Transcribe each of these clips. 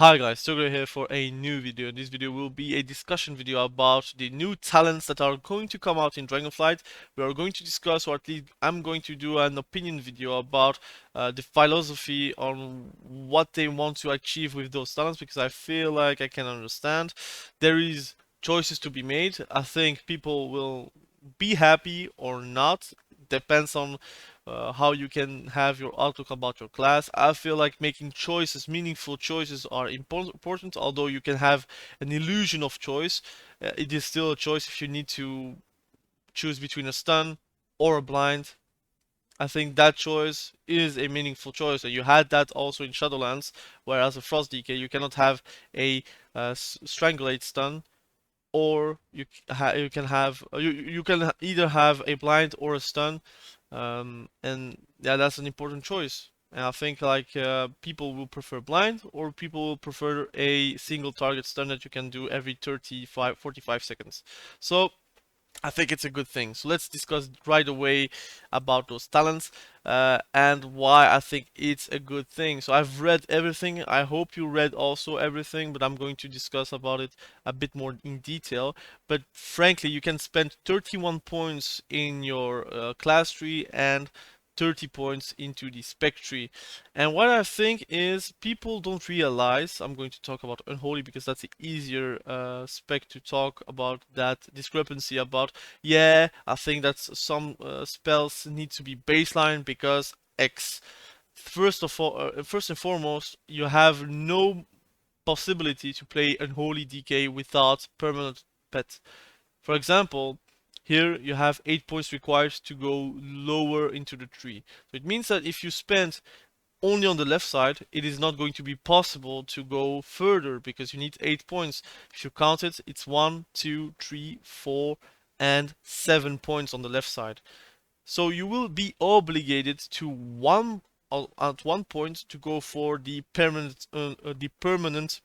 Hi guys, Thogrey here for a new video. This video will be a discussion video about the new talents that are going to come out in Dragonflight. We are going to discuss, or at least I'm going to do an opinion video about the philosophy on what they want to achieve with those talents, because I feel like I can understand. There is choices to be made. I think people will be happy or not. Depends on how you can have your outlook about your class. I feel like making choices, meaningful choices, are important. Although you can have an illusion of choice, it is still a choice if you need to choose between a stun or a blind. I think that choice is a meaningful choice, and you had that also in Shadowlands, whereas a Frost DK you cannot have a strangulate stun, or you can have you can either have a blind or a stun, and yeah, that's an important choice. And I think like people will prefer blind, or people will prefer a single target stun that you can do every 45 seconds. So I think it's a good thing. So let's discuss right away about those talents and why I think it's a good thing. So I've read everything. I hope you read also everything, but I'm going to discuss about it a bit more in detail. But frankly, you can spend 31 points in your class tree and 30 points into the spec tree. And what I think is people don't realize, I'm going to talk about Unholy because that's the easier spec to talk about that discrepancy about, yeah, I think that some spells need to be baseline because X. First and foremost, you have no possibility to play Unholy DK without permanent pet. For example, here you have 8 points required to go lower into the tree. So it means that if you spend only on the left side, it is not going to be possible to go further because you need 8 points. If you count it, it's 1, 2, 3, 4, and 7 points on the left side. So you will be obligated to at one point to go for the permanent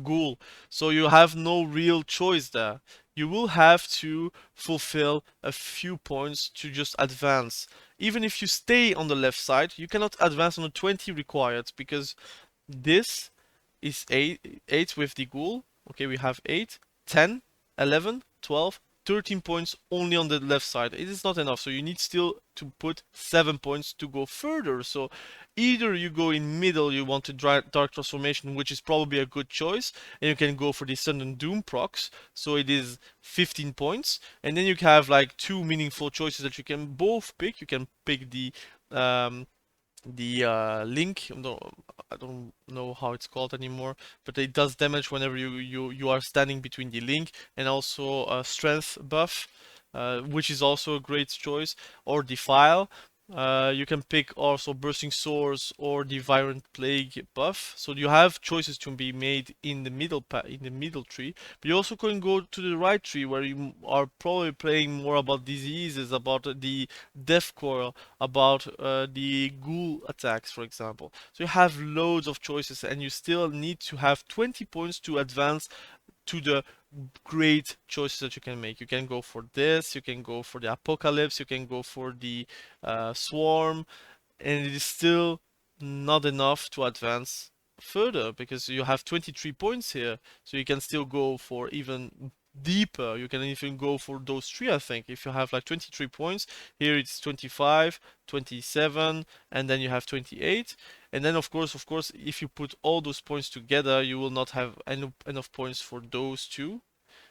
ghoul. So you have no real choice there. You will have to fulfill a few points to just advance. Even if you stay on the left side, you cannot advance on the 20 required because this is 8 with the ghoul. Okay, we have 8, 10, 11, 12, 13 points only on the left side. It is not enough, so you need still to put 7 points to go further. So either you go in middle, you want to Dark Transformation, which is probably a good choice, and you can go for the Sun and Doom procs, so it is 15 points, and then you have like two meaningful choices that you can both pick. You can pick um, the link. No, I don't know how it's called anymore, but it does damage whenever you are standing between the link, and also a strength buff, which is also a great choice, or defile. You can pick also bursting swords or the virulent plague buff. So you have choices to be made in the middle tree, but you also can go to the right tree where you are probably playing more about diseases, about the death coil, about the ghoul attacks, for example. So you have loads of choices, and you still need to have 20 points to advance to the great choices that you can make. You can go for this, you can go for the apocalypse, you can go for the swarm, and it is still not enough to advance further because you have 23 points here, so you can still go for even deeper. You can even go for those three. I think if you have like 23 points here, it's 25, 27, and then you have 28. And then of course if you put all those points together, you will not have enough points for those two,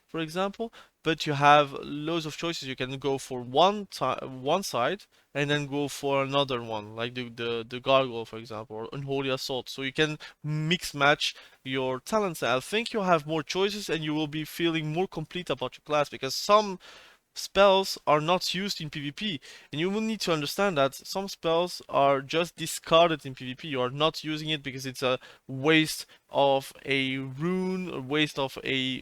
for example, but you have loads of choices. You can go for one side and then go for another one, like the gargoyle, for example, or unholy assault. So you can mix match your talents. I think you'll have more choices and you will be feeling more complete about your class, because some spells are not used in PvP, and you will need to understand that some spells are just discarded in PvP. You are not using it because it's a waste of a rune, a waste of a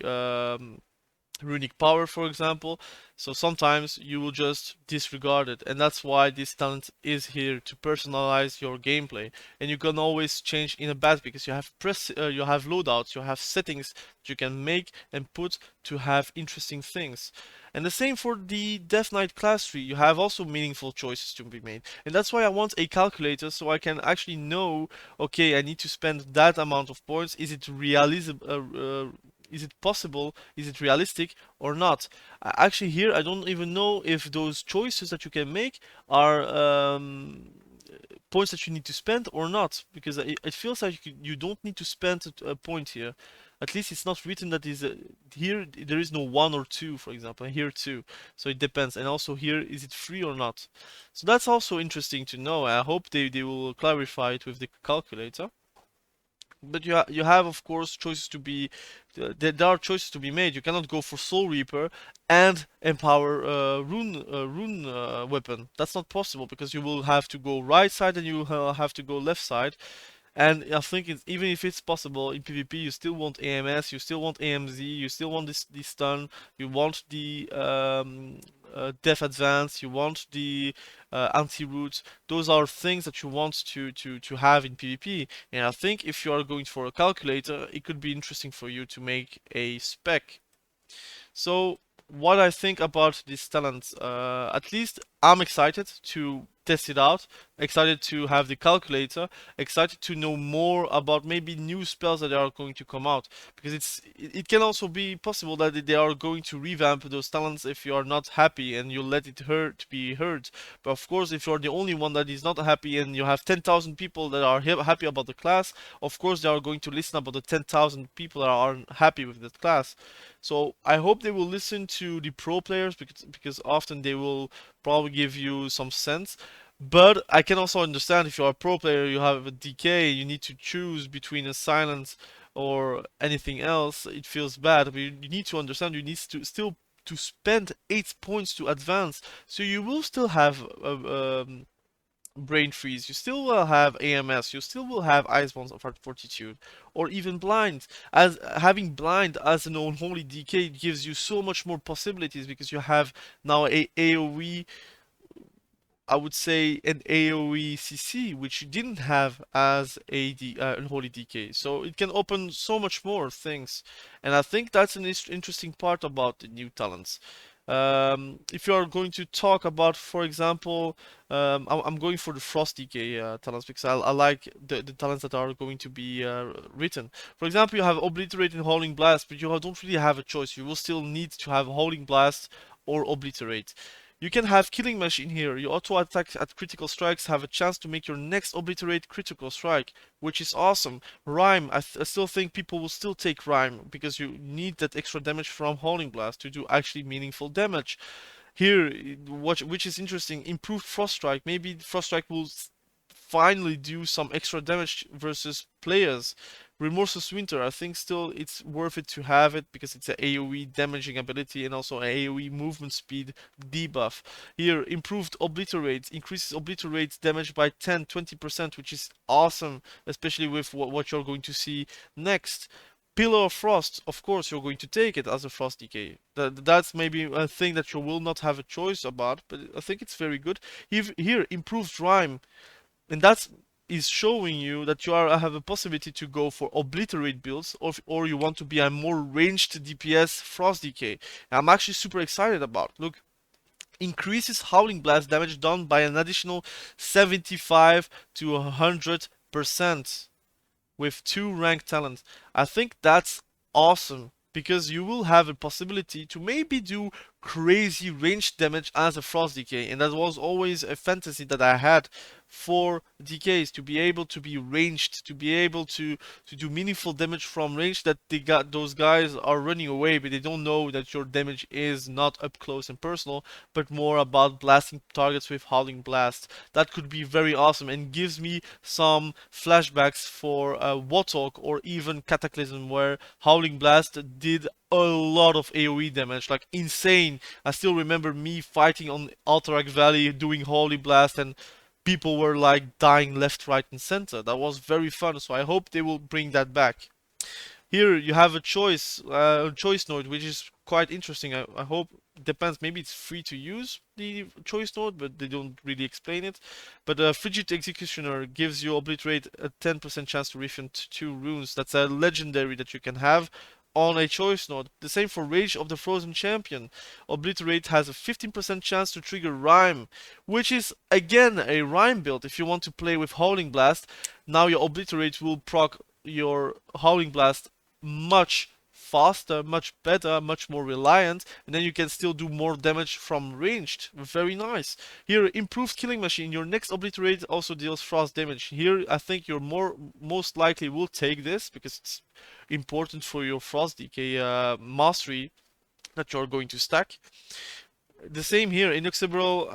runic power, for example. So sometimes you will just disregard it, and that's why this talent is here to personalize your gameplay. And you can always change in a battle because you have you have loadouts, you have settings that you can make and put to have interesting things. And the same for the Death Knight class tree. You have also meaningful choices to be made, and that's why I want a calculator so I can actually know, okay, I need to spend that amount of points. Is it is it possible? Is it realistic or not? Actually, here I don't even know if those choices that you can make are points that you need to spend or not, because it feels like you don't need to spend a point here. At least it's not written that is here. There is no 1 or 2, for example. Here 2, so it depends. And also here, is it free or not? So that's also interesting to know. I hope they will clarify it with the calculator. But you have of course choices to be there are choices to be made. You cannot go for Soul Reaper and empower rune weapon. That's not possible because you will have to go right side and you have to go left side. And I think even if it's possible in PvP, you still want AMS, you still want AMZ, you still want this stun, you want the Death Advance, you want the anti-root. Those are things that you want to have in PvP. And I think if you are going for a calculator, it could be interesting for you to make a spec. So what I think about this talent, at least I'm excited to test it out, excited to have the calculator, excited to know more about maybe new spells that are going to come out, because it can also be possible that they are going to revamp those talents if you are not happy and you let it be heard. But of course, if you're the only one that is not happy and you have 10,000 people that are happy about the class, of course they are going to listen about the 10,000 people that aren't happy with that class. So I hope they will listen to the pro players, because often they will probably give you some sense. But I can also understand if you're a pro player, you have a DK, you need to choose between a silence or anything else. It feels bad, but you need to understand you need to still to spend 8 points to advance. So you will still have brain freeze, you still will have AMS, you still will have ice bonds of fortitude, or even blind. As having blind as an unholy DK gives you so much more possibilities, because you have now a AoE, I would say an AoE CC, which you didn't have as a Unholy DK. So it can open so much more things. And I think that's an interesting part about the new talents. If you are going to talk about, for example, I'm going for the Frost DK talents, because I like the talents that are going to be written. For example, you have Obliterate and Howling Blast, but you don't really have a choice. You will still need to have Howling Blast or Obliterate. You can have Killing Machine here. Your auto attack at critical strikes have a chance to make your next Obliterate critical strike, which is awesome. Rhyme, I still think people will still take Rhyme, because you need that extra damage from Howling Blast to do actually meaningful damage. Here, which is interesting, improved Frost Strike. Maybe Frost Strike will finally do some extra damage versus players. Remorseless Winter, I think still it's worth it to have it, because it's an AoE damaging ability and also an AoE movement speed debuff. Here, improved Obliterate, increases Obliterate damage by 10-20%, which is awesome, especially with what you're going to see next. Pillar of Frost, of course you're going to take it as a Frost DK. That's maybe a thing that you will not have a choice about, but I think it's very good. Here, improved Rhyme, and that is showing you that you have a possibility to go for Obliterate builds, or you want to be a more ranged DPS Frost DK. And I'm actually super excited about. Look, increases Howling Blast damage done by an additional 75 to 100% with 2 ranked talents. I think that's awesome, because you will have a possibility to maybe do crazy range damage as a Frost DK, and that was always a fantasy that I had for DKs, to be able to be ranged, to be able to do meaningful damage from range, that those guys are running away, but they don't know that your damage is not up close and personal, but more about blasting targets with Howling Blast. That could be very awesome and gives me some flashbacks for Warlock or even Cataclysm, where Howling Blast did a lot of AoE damage, like insane. I still remember me fighting on Alterac Valley doing Holy Blast, and people were like dying left, right, and center. That was very fun, so I hope they will bring that back. Here you have a choice node, which is quite interesting. I hope, depends, maybe it's free to use the choice node, but they don't really explain it. But Frigid Executioner gives you Obliterate a 10% chance to refund 2 runes. That's a legendary that you can have on a choice node. The same for Rage of the Frozen Champion. Obliterate has a 15% chance to trigger Rime, which is again a Rime build. If you want to play with Howling Blast, now your Obliterate will proc your Howling Blast much faster, much better, much more reliant, and then you can still do more damage from ranged. Very nice. Here, improved killing machine. Your next Obliterate also deals frost damage. Here, I think you're most likely will take this because it's important for your frost DK mastery that you're going to stack. The same here, inexorable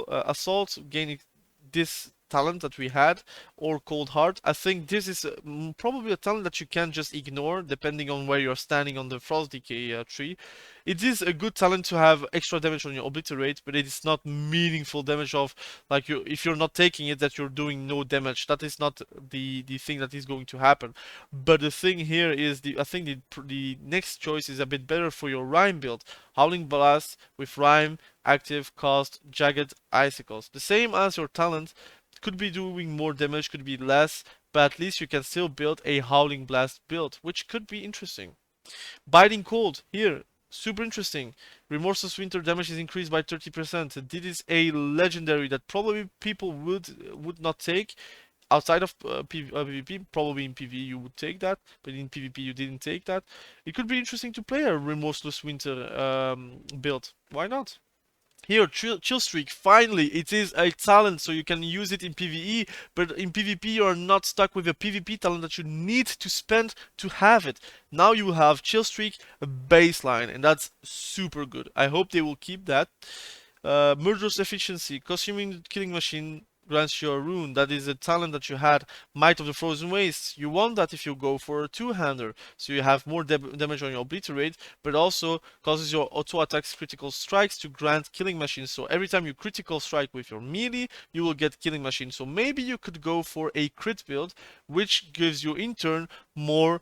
assault, gaining this talent that we had, or cold heart. I think this is probably a talent that you can just ignore depending on where you're standing on the frost decay tree. It is a good talent to have extra damage on your obliterate, but it is not meaningful damage of like if you're not taking it that you're doing no damage. That is not the thing that is going to happen. But the thing here is I think the next choice is a bit better for your Rime build. Howling Blast with Rime, active, cast, jagged icicles. The same as your talent, could be doing more damage, could be less, but at least you can still build a Howling Blast build, which could be interesting. Biting Cold, here, super interesting. Remorseless Winter damage is increased by 30%. This is a legendary that probably people would not take. Outside of PvP, probably in PvE you would take that, but in PvP you didn't take that. It could be interesting to play a Remorseless Winter build. Why not? Here, chill Streak, finally, it is a talent, so you can use it in PvE, but in PvP you are not stuck with a PvP talent that you need to spend to have it. Now you have Chill Streak, a baseline, and that's super good. I hope they will keep that. Murderous Efficiency, consuming killing machine grants you a rune. That is a talent that you had, Might of the Frozen Wastes. You want that if you go for a two-hander, so you have more damage on your obliterate, but also causes your auto attacks critical strikes to grant killing machines. So every time you critical strike with your melee, you will get killing machine. So maybe you could go for a crit build, which gives you in turn more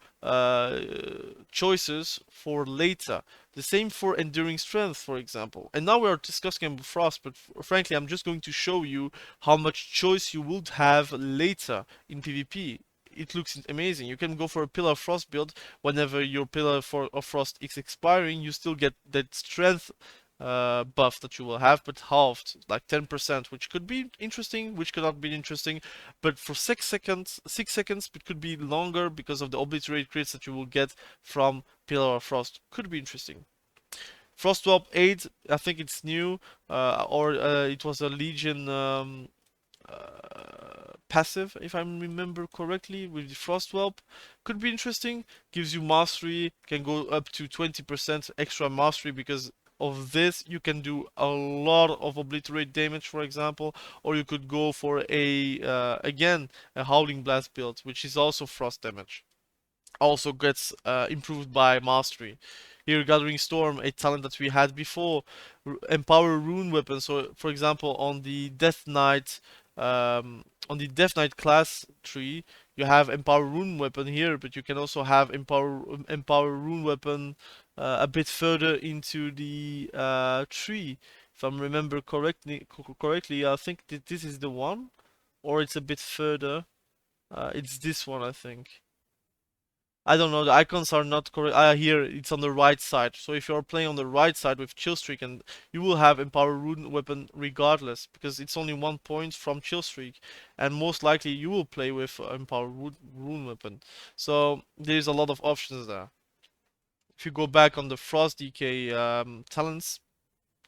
choices for later. The same for Enduring Strength, for example. And now we are discussing Frost, but frankly, I'm just going to show you how much choice you would have later in PvP. It looks amazing. You can go for a Pillar of Frost build. Whenever your Pillar of Frost is expiring, you still get that strength buff that you will have, but halved, like 10%, which could be interesting, which could not be interesting. But for 6 seconds, it could be longer because of the obliterate crits that you will get from Pillar of Frost. Could be interesting. Frostwhelp 8, I think it's new, or it was a Legion passive, if I remember correctly, with the Frostwhelp. Could be interesting. Gives you mastery, can go up to 20% extra mastery because of this. You can do a lot of obliterate damage, for example, or you could go for a again a Howling Blast build, which is also frost damage. Also gets improved by mastery. Here, Gathering Storm, a talent that we had before, empower rune weapon. So, for example, on the Death Knight class tree, you have empower rune weapon here, but you can also have empower rune weapon a bit further into the tree. If I remember correctly, I think that this is the one, or it's a bit further. It's this one, I think. I don't know, the icons are not correct. Here, it's on the right side. So if you're playing on the right side with Chillstreak, and you will have Empower Rune Weapon regardless, because it's only 1 point from Chillstreak, and most likely you will play with Empower Rune Weapon. So there's a lot of options there. If you go back on the Frost DK talents,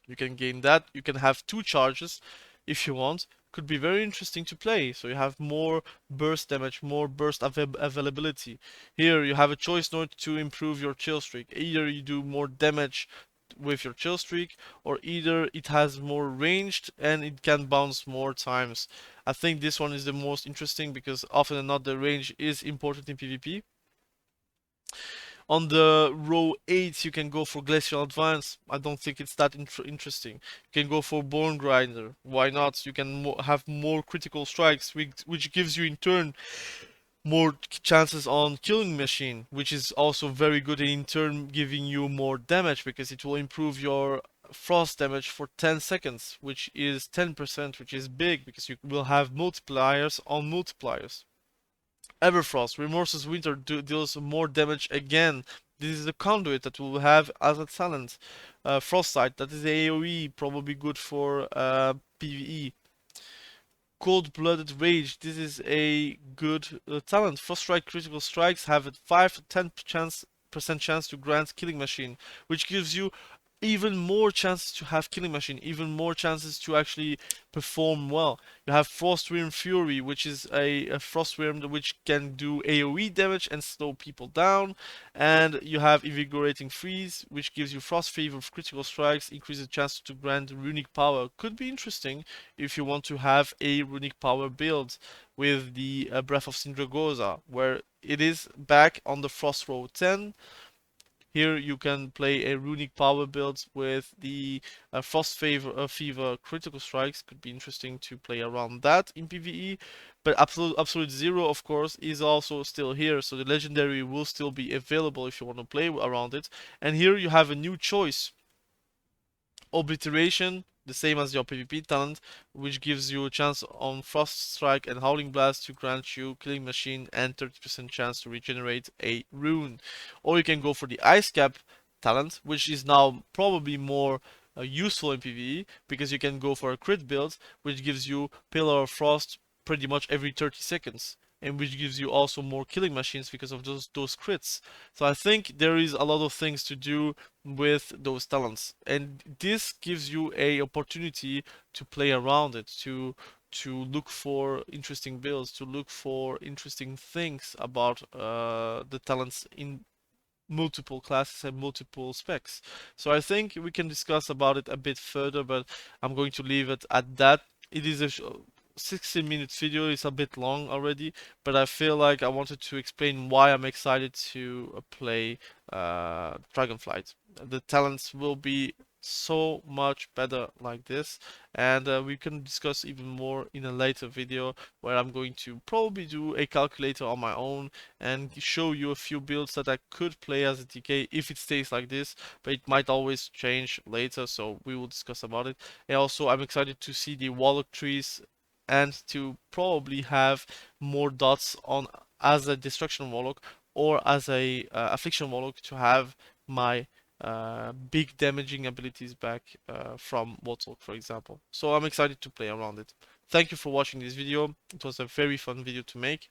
you can gain that. You can have 2 charges if you want. Could be very interesting to play. So you have more burst damage, more burst availability. Here you have a choice node to improve your chill streak. Either you do more damage with your chill streak, or either it has more ranged and it can bounce more times. I think this one is the most interesting because often than not the range is important in PvP. On the row 8, you can go for Glacial Advance. I don't think it's that interesting. You can go for Bone Grinder. Why not? You can have more critical strikes, which gives you in turn more chances on killing machine, which is also very good, and in turn giving you more damage because it will improve your frost damage for 10 seconds, which is 10%, which is big because you will have multipliers on multipliers. Everfrost, Remorseless Winter deals more damage again. This is the conduit that will have as a talent. Frostbite, that is AoE, probably good for PvE. Cold-Blooded Rage, this is a good talent. Froststrike critical strikes have a 5 to 10% chance to grant killing machine, which gives you even more chances to have killing machine, even more chances to actually perform well. You have Frostwyrm Fury, which is a Frostwyrm which can do AoE damage and slow people down, and you have Invigorating Freeze, which gives you Frost Favor of critical strikes, increases the chance to grant runic power. Could be interesting if you want to have a runic power build with the Breath of Sindragosa, where it is back on the Frost Row 10. Here you can play a runic power build with the Fever critical strikes. Could be interesting to play around that in PvE. But Absolute Zero, of course, is also still here. So the legendary will still be available if you want to play around it. And here you have a new choice. Obliteration, the same as your PvP talent, which gives you a chance on Frost Strike and Howling Blast to grant you Killing Machine and 30% chance to regenerate a rune. Or you can go for the Ice Cap talent, which is now probably more useful in PvE because you can go for a crit build, which gives you Pillar of Frost pretty much every 30 seconds. And which gives you also more killing machines because of those crits. So I think there is a lot of things to do with those talents, and this gives you a opportunity to play around it, to look for interesting builds, to look for interesting things about the talents in multiple classes and multiple specs. So I think we can discuss about it a bit further, but I'm going to leave it at that. It is a 16-minute video. It's a bit long already, but I feel like I wanted to explain why I'm excited to play Dragonflight. The talents will be so much better like this, and we can discuss even more in a later video where I'm going to probably do a calculator on my own and show you a few builds that I could play as a DK if it stays like this, but it might always change later, so we will discuss about it. And also I'm excited to see the Warlock trees and to probably have more dots on as a destruction warlock or as a affliction warlock to have my big damaging abilities back from Warlock, for example. So I'm excited to play around it. Thank you for watching this video. It was a very fun video to make.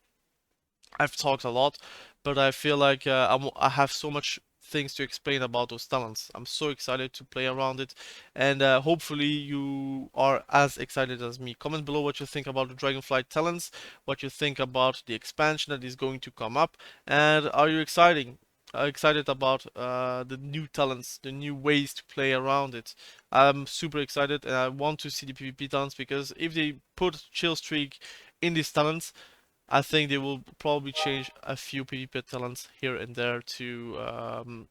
I've talked a lot, but I feel like I have so much things to explain about those talents. I'm so excited to play around it, and hopefully you are as excited as me. Comment below what you think about the Dragonflight talents, what you think about the expansion that is going to come up, and are you excited about the new talents, the new ways to play around it. I'm super excited, and I want to see the PvP talents because if they put Chill Streak in these talents, I think they will probably change a few PvP talents here and there to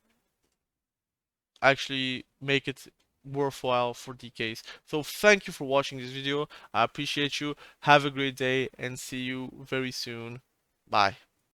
actually make it worthwhile for DKs. So thank you for watching this video. I appreciate you. Have a great day and see you very soon. Bye.